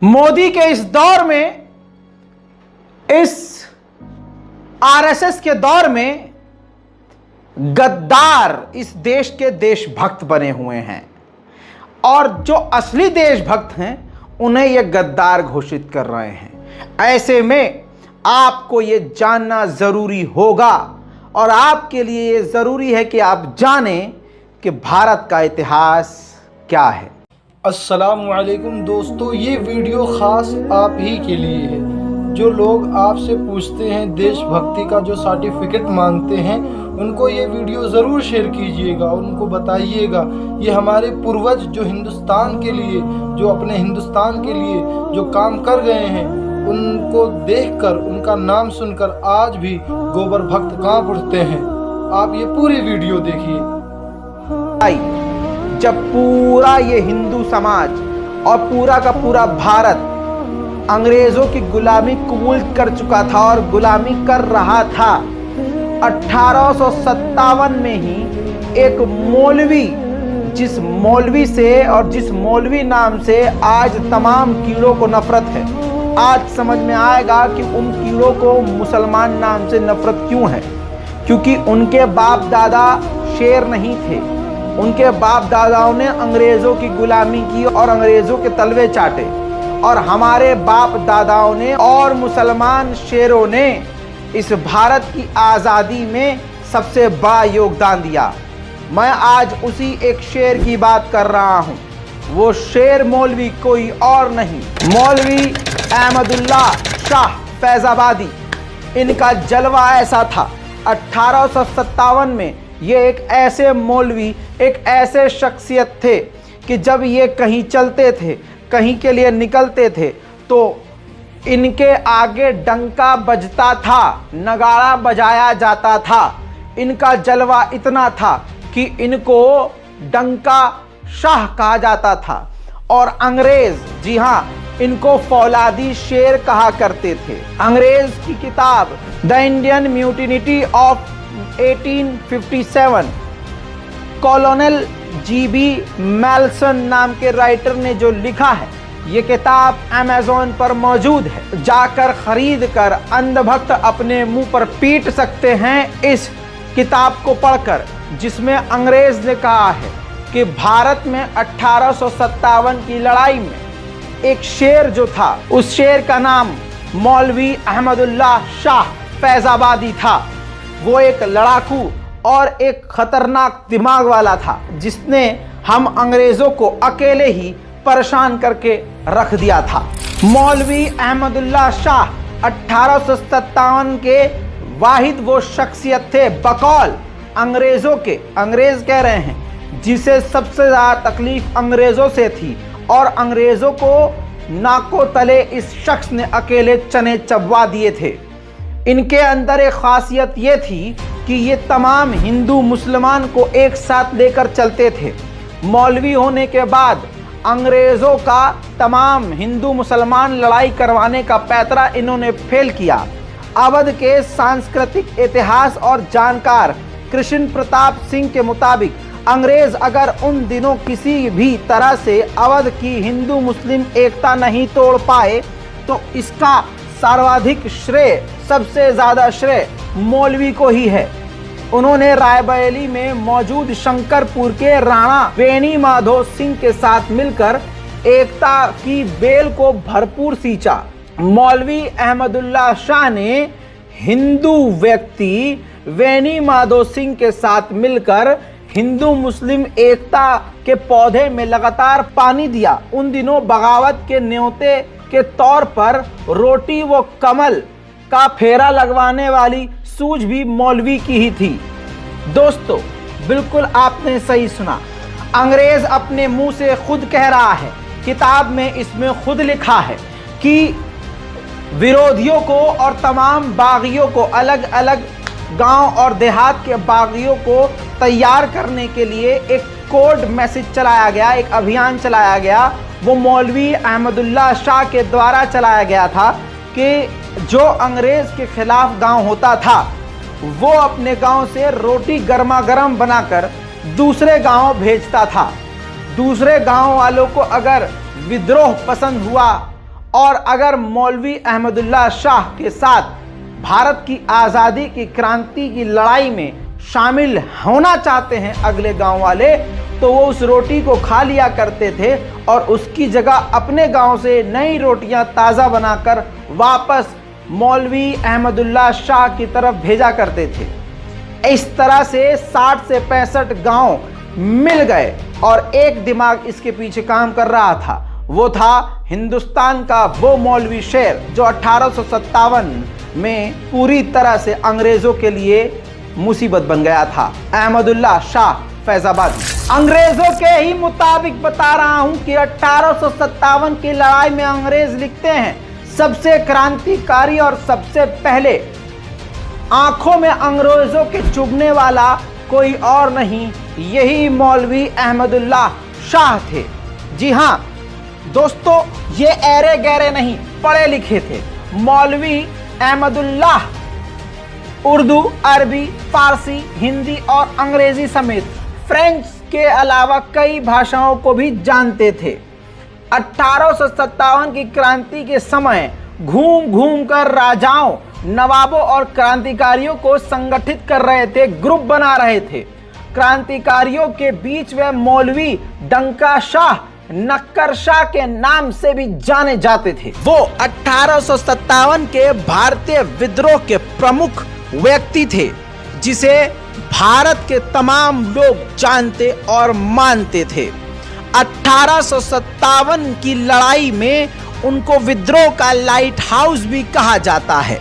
मोदी के इस दौर में, इस आरएसएस के दौर में गद्दार इस देश के देशभक्त बने हुए हैं और जो असली देशभक्त हैं उन्हें यह गद्दार घोषित कर रहे हैं। ऐसे में आपको यह जानना जरूरी होगा और आपके लिए यह जरूरी है कि आप जानें कि भारत का इतिहास क्या है। अस्सलामुअलैकुम दोस्तों, ये वीडियो ख़ास आप ही के लिए है। जो लोग आपसे पूछते हैं, देशभक्ति का जो सर्टिफिकेट मांगते हैं, उनको ये वीडियो ज़रूर शेयर कीजिएगा। उनको बताइएगा ये हमारे पूर्वज जो हिंदुस्तान के लिए, जो अपने हिंदुस्तान के लिए जो काम कर गए हैं, उनको देखकर, उनका नाम सुनकर आज भी गोबर भक्त कांप उठते हैं। आप ये पूरी वीडियो देखिए। जब पूरा ये हिंदू समाज और पूरा का पूरा भारत अंग्रेजों की गुलामी कबूल कर चुका था और गुलामी कर रहा था, 1857 में ही एक मौलवी, जिस मौलवी से और जिस मौलवी नाम से आज तमाम कीड़ों को नफरत है, आज समझ में आएगा कि उन कीड़ों को मुसलमान नाम से नफरत क्यों है। क्योंकि उनके बाप दादा शेर नहीं थे, उनके बाप दादाओं ने अंग्रेजों की गुलामी की और अंग्रेजों के तलवे चाटे, और हमारे बाप दादाओं ने और मुसलमान शेरों ने इस भारत की आज़ादी में सबसे बड़ा योगदान दिया। मैं आज उसी एक शेर की बात कर रहा हूँ। वो शेर मौलवी कोई और नहीं, मौलवी अहमदुल्लाह शाह फैज़ाबादी। इनका जलवा ऐसा था, 1857 में ये एक ऐसे मौलवी, एक ऐसे शख्सियत थे कि जब ये कहीं चलते थे, कहीं के लिए निकलते थे, तो इनके आगे डंका बजता था, नगाड़ा बजाया जाता था। इनका जलवा इतना था कि इनको डंका शाह कहा जाता था और अंग्रेज, जी हाँ, इनको फौलादी शेर कहा करते थे। अंग्रेज की किताब the Indian mutiny of 1857 colonel G B Malleson नाम के राइटर ने जो लिखा है, ये किताब अमेज़न पर मौजूद है। जाकर खरीद कर अंधभक्त अपने मुंह पर पीट सकते हैं इस किताब को पढ़कर, जिसमें अंग्रेज ने कहा है कि भारत में 1857 की लड़ाई में एक शेर जो था, उस शेर का नाम मौलवी अहमदुल्लाह शाह फैज़ाबादी था। वो एक लड़ाकू और एक खतरनाक दिमाग वाला था, जिसने हम अंग्रेजों को अकेले ही परेशान करके रख दिया था। मौलवी अहमदुल्लाह शाह 1857 के वाहिद वो शख्सियत थे बकौल अंग्रेजों के, अंग्रेज कह रहे हैं, जिसे सबसे ज़्यादा तकलीफ अंग्रेजों से थी और अंग्रेजों को नाको तले इस शख्स ने अकेले चने चबवा दिए थे। इनके अंदर एक खासियत ये थी कि ये तमाम हिंदू मुसलमान को एक साथ लेकर चलते थे। मौलवी होने के बाद अंग्रेज़ों का तमाम हिंदू मुसलमान लड़ाई करवाने का पैतरा इन्होंने फेल किया। अवध के सांस्कृतिक इतिहास और जानकार कृष्ण प्रताप सिंह के मुताबिक अंग्रेज अगर उन दिनों किसी भी तरह से अवध की हिंदू मुस्लिम एकता नहीं तोड़ पाए तो इसका सर्वाधिक श्रेय, सबसे ज़्यादा श्रेय मौलवी को ही है। उन्होंने रायबरेली में मौजूद शंकरपुर के राणा वेणी माधो सिंह के साथ मिलकर एकता की बेल को भरपूर सींचा। मौलवी अहमदुल्लाह शाह ने हिंदू व्यक्ति वेणी माधो सिंह के साथ मिलकर हिंदू मुस्लिम एकता के पौधे में लगातार पानी दिया। उन दिनों बगावत के न्योते के तौर पर रोटी व कमल का फेरा लगवाने वाली सूझ भी मौलवी की ही थी। दोस्तों, बिल्कुल आपने सही सुना, अंग्रेज अपने मुंह से खुद कह रहा है, किताब में इसमें खुद लिखा है कि विरोधियों को और तमाम बागियों को, अलग अलग गांव और देहात के बागियों को तैयार करने के लिए एक कोड मैसेज चलाया गया, एक अभियान चलाया गया। वो मौलवी अहमदुल्लाह शाह के द्वारा चलाया गया था कि जो अंग्रेज के खिलाफ गांव होता था, वो अपने गांव से रोटी गर्मा गर्म बनाकर दूसरे गांव भेजता था। दूसरे गांव वालों को अगर विद्रोह पसंद हुआ और अगर मौलवी अहमदुल्ला शाह के साथ भारत की आज़ादी की क्रांति की लड़ाई में शामिल होना चाहते हैं अगले गांव वाले, तो वो उस रोटी को खा लिया करते थे और उसकी जगह अपने गांव से नई रोटियां ताज़ा बनाकर वापस मौलवी अहमदुल्ला शाह की तरफ भेजा करते थे। इस तरह से 60 से 65 गांव मिल गए और एक दिमाग इसके पीछे काम कर रहा था। वो था हिंदुस्तान का वो मौलवी शेर जो 1857 में पूरी तरह से अंग्रेजों के लिए मुसीबत बन गया था, अहमदुल्ला शाह फैजाबादी। अंग्रेजों के ही मुताबिक बता रहा हूं कि 1857 की लड़ाई में अंग्रेज लिखते हैं, सबसे क्रांतिकारी और सबसे पहले आंखों में अंग्रेजों के चुभने वाला कोई और नहीं, यही मौलवी अहमदुल्ला शाह थे। जी हां दोस्तों, ये ऐरे गहरे नहीं, पढ़े लिखे थे। मौलवी अहमदुल्ला उर्दू, अरबी, फारसी, हिंदी और अंग्रेजी समेत फ्रेंच के अलावा कई भाषाओं को भी जानते थे। 1857 की क्रांति के समय घूम घूम कर राजाओं, नवाबों और क्रांतिकारियों को संगठित कर रहे थे, ग्रुप बना रहे थे। क्रांतिकारियों के बीच वे मौलवी डंका शाह, नक्कर शाह के नाम से भी जाने जाते थे। वो 1857 के भारतीय विद्रोह के प्रमुख व्यक्ति थे जिसे भारत के तमाम लोग जानते और मानते थे। 1857 की लड़ाई में उनको विद्रोह का लाइट हाउस भी कहा जाता है।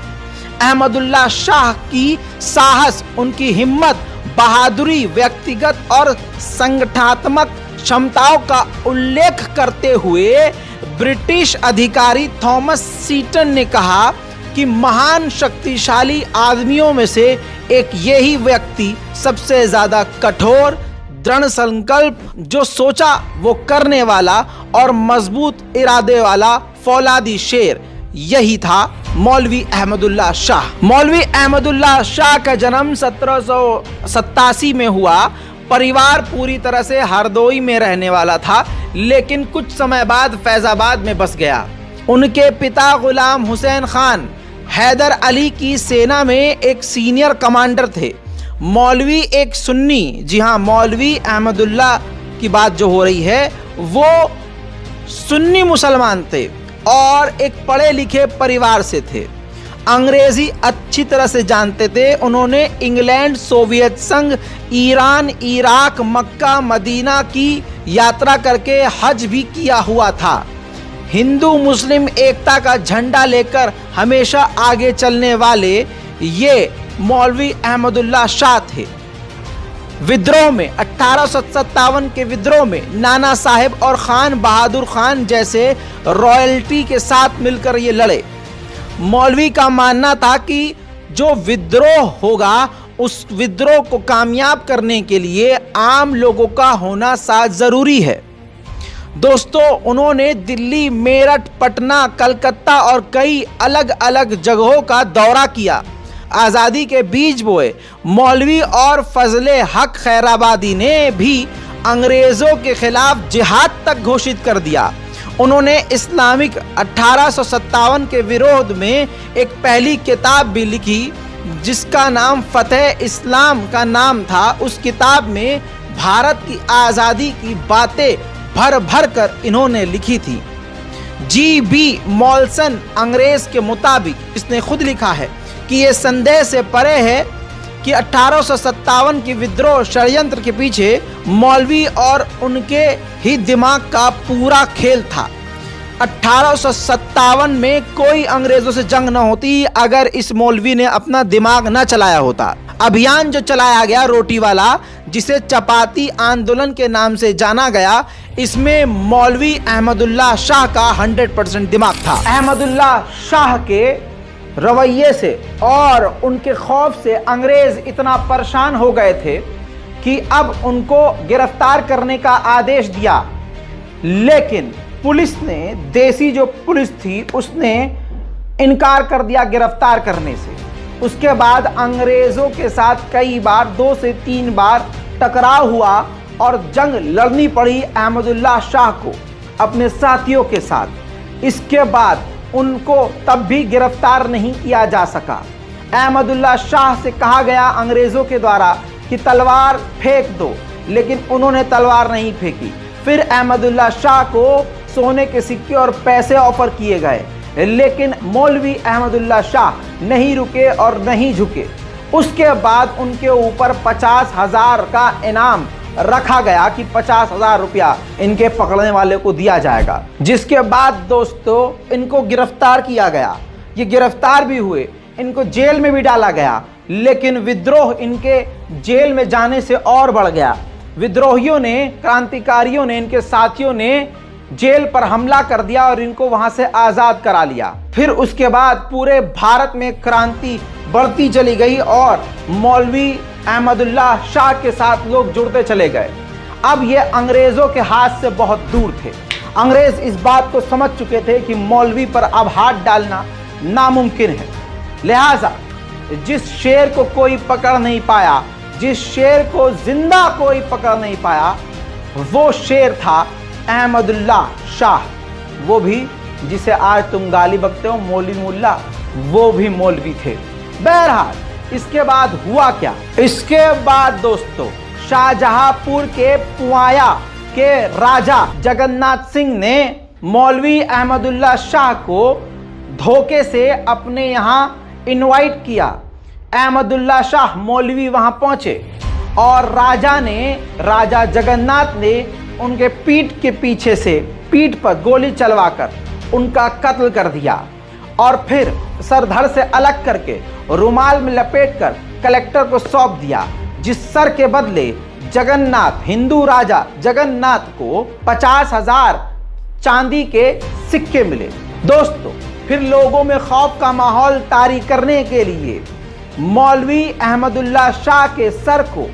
अहमदुल्ला शाह की साहस, उनकी हिम्मत, बहादुरी, व्यक्तिगत और संगठनात्मक क्षमताओं का उल्लेख करते हुए ब्रिटिश अधिकारी थॉमस सीटन ने कहा कि महान शक्तिशाली आदमियों में से एक यही व्यक्ति सबसे ज्यादा कठोर, दृढ़ संकल्प, जो सोचा वो करने वाला और मजबूत इरादे वाला फौलादी शेर, यही था मौलवी अहमदुल्ला शाह। मौलवी अहमदुल्ला शाह का जन्म 1787 में हुआ। परिवार पूरी तरह से हरदोई में रहने वाला था, लेकिन कुछ समय बाद फैजाबाद में बस गया। उनके पिता गुलाम हुसैन खान हैदर अली की सेना में एक सीनियर कमांडर थे। मौलवी एक सुन्नी, जी हाँ, मौलवी अहमदुल्ला की बात जो हो रही है वो सुन्नी मुसलमान थे और एक पढ़े लिखे परिवार से थे। अंग्रेजी अच्छी तरह से जानते थे। उन्होंने इंग्लैंड, सोवियत संघ, ईरान, इराक, मक्का, मदीना की यात्रा करके हज भी किया हुआ था। हिंदू मुस्लिम एकता का झंडा लेकर हमेशा आगे चलने वाले ये मौलवी अहमदुल्ला शाह थे। विद्रोह में 1857 के विद्रोह में नाना साहेब और खान बहादुर खान जैसे रॉयल्टी के साथ मिलकर ये लड़े। मौलवी का मानना था कि जो विद्रोह होगा उस विद्रोह को कामयाब करने के लिए आम लोगों का होना साथ जरूरी है। दोस्तों, उन्होंने दिल्ली, मेरठ, पटना, कलकत्ता और कई अलग अलग जगहों का दौरा किया, आज़ादी के बीज बोए। मौलवी और फजले हक खैराबादी ने भी अंग्रेज़ों के खिलाफ जिहाद तक घोषित कर दिया। उन्होंने इस्लामिक 1857 के विरोध में एक पहली किताब भी लिखी जिसका नाम फतेह इस्लाम का नाम था। उस किताब में भारत की आज़ादी की बातें भर भर कर इन्होंने लिखी थी। जी.बी. मॉल्सन अंग्रेज के मुताबिक इसने खुद लिखा है कि ये संदेह से परे है कि 1857 की विद्रोह षड्यंत्र के पीछे मौलवी और उनके ही दिमाग का पूरा खेल था। 1857 में कोई अंग्रेजों से जंग न होती अगर इस मौलवी ने अपना दिमाग न चलाया होता। अभियान जो चलाया गया रोटी वाला, जिसे चपाती आंदोलन के नाम से जाना गया, इसमें मौलवी अहमदुल्ला शाह का 100% दिमाग था। अहमदुल्ला शाह के रवैये से और उनके खौफ से अंग्रेज इतना परेशान हो गए थे कि अब उनको गिरफ्तार करने का आदेश दिया, लेकिन पुलिस ने, देसी जो पुलिस थी, उसने इनकार कर दिया गिरफ्तार करने से। उसके बाद अंग्रेज़ों के साथ कई बार 2 से 3 बार टकराव हुआ और जंग लड़नी पड़ी अहमदुल्ला शाह को अपने साथियों के साथ। इसके बाद उनको तब भी गिरफ्तार नहीं किया जा सका। अहमदुल्ला शाह से कहा गया अंग्रेजों के द्वारा कि तलवार फेंक दो, लेकिन उन्होंने तलवार नहीं फेंकी। फिर अहमदुल्ला शाह को सोने के सिक्के और पैसे ऑफर किए गए, लेकिन मौलवी अहमदुल्ला शाह नहीं रुके और नहीं झुके। उसके बाद उनके ऊपर 50,000 का इनाम रखा गया कि 50,000 रुपया इनके पकड़ने वाले को दिया जाएगा। जिसके बाद दोस्तों इनको गिरफ्तार किया गया। ये गिरफ्तार भी हुए, इनको जेल में भी डाला गया, लेकिन विद्रोह इनके जेल में जाने से और बढ़ गया। विद्रोहियों ने, क्रांतिकारियों ने, इनके साथियों ने जेल पर हमला कर दिया और इनको वहां से आज़ाद करा लिया। फिर उसके बाद पूरे भारत में क्रांति बढ़ती चली गई और मौलवी अहमदुल्ला शाह के साथ लोग जुड़ते चले गए। अब ये अंग्रेज़ों के हाथ से बहुत दूर थे। अंग्रेज़ इस बात को समझ चुके थे कि मौलवी पर अब हाथ डालना नामुमकिन है। लिहाजा जिस शेर को कोई पकड़ नहीं पाया, जिस शेर को जिंदा कोई पकड़ नहीं पाया, वो शेर था अहमदुल्ला शाह। वो भी जिसे आज तुम गाली बकते हो मौलवी मुल्ला, वो भी मौलवी थे। बहरहाल इसके बाद हुआ क्या? इसके बाद दोस्तों शाहजहांपुर के पुआया के राजा जगन्नाथ सिंह ने मौलवी अहमदुल्ला शाह को धोखे से अपने यहाँ इनवाइट किया। अहमदुल्ला शाह मौलवी वहां पहुंचे और राजा जगन्नाथ ने उनके पीठ के पीछे से पीठ पर गोली चलवाकर उनका कत्ल कर दिया और फिर सर धड़ से अलग करके रुमाल में लपेटकर कलेक्टर को सौंप दिया, जिस सर के बदले जगन्नाथ, हिंदू राजा जगन्नाथ को 50,000 चांदी के सिक्के मिले। दोस्तों फिर लोगों में खौफ का माहौल तारी करने के लिए मौलवी अहमदुल्ला शाह के सर को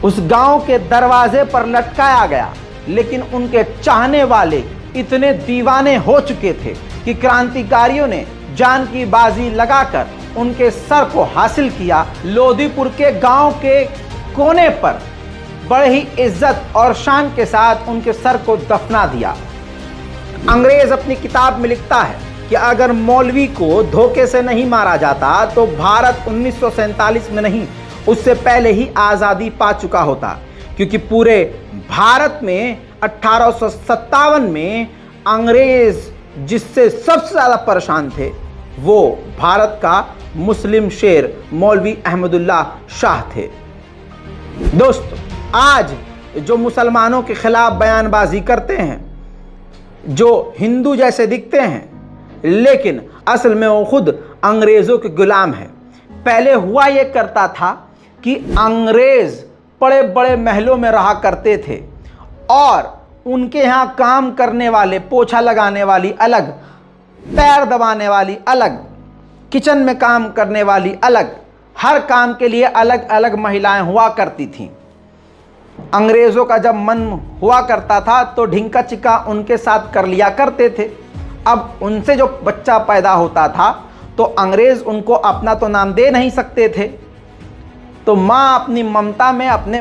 उस गांव के दरवाजे पर लटकाया गया, लेकिन उनके चाहने वाले इतने दीवाने हो चुके थे कि क्रांतिकारियों ने जान की बाजी लगाकर उनके सर को हासिल किया। लोधीपुर के गांव के कोने पर बड़े ही इज्जत और शान के साथ उनके सर को दफना दिया। अंग्रेज अपनी किताब में लिखता है कि अगर मौलवी को धोखे से नहीं मारा जाता तो भारत 1947 में नहीं, उससे पहले ही आज़ादी पा चुका होता, क्योंकि पूरे भारत में 1857 में अंग्रेज जिससे सबसे ज़्यादा परेशान थे वो भारत का मुस्लिम शेर मौलवी अहमदुल्ला शाह थे। दोस्तों आज जो मुसलमानों के खिलाफ बयानबाजी करते हैं, जो हिंदू जैसे दिखते हैं, लेकिन असल में वो खुद अंग्रेज़ों के गुलाम हैं। पहले हुआ ये करता था कि अंग्रेज़ बड़े बड़े महलों में रहा करते थे और उनके यहाँ काम करने वाले, पोछा लगाने वाली अलग, पैर दबाने वाली अलग, किचन में काम करने वाली अलग, हर काम के लिए अलग अलग महिलाएं हुआ करती थीं। अंग्रेज़ों का जब मन हुआ करता था तो ढिंका चिक्का उनके साथ कर लिया करते थे। अब उनसे जो बच्चा पैदा होता था तो अंग्रेज़ उनको अपना तो नाम दे नहीं सकते थे, तो माँ अपनी ममता में अपने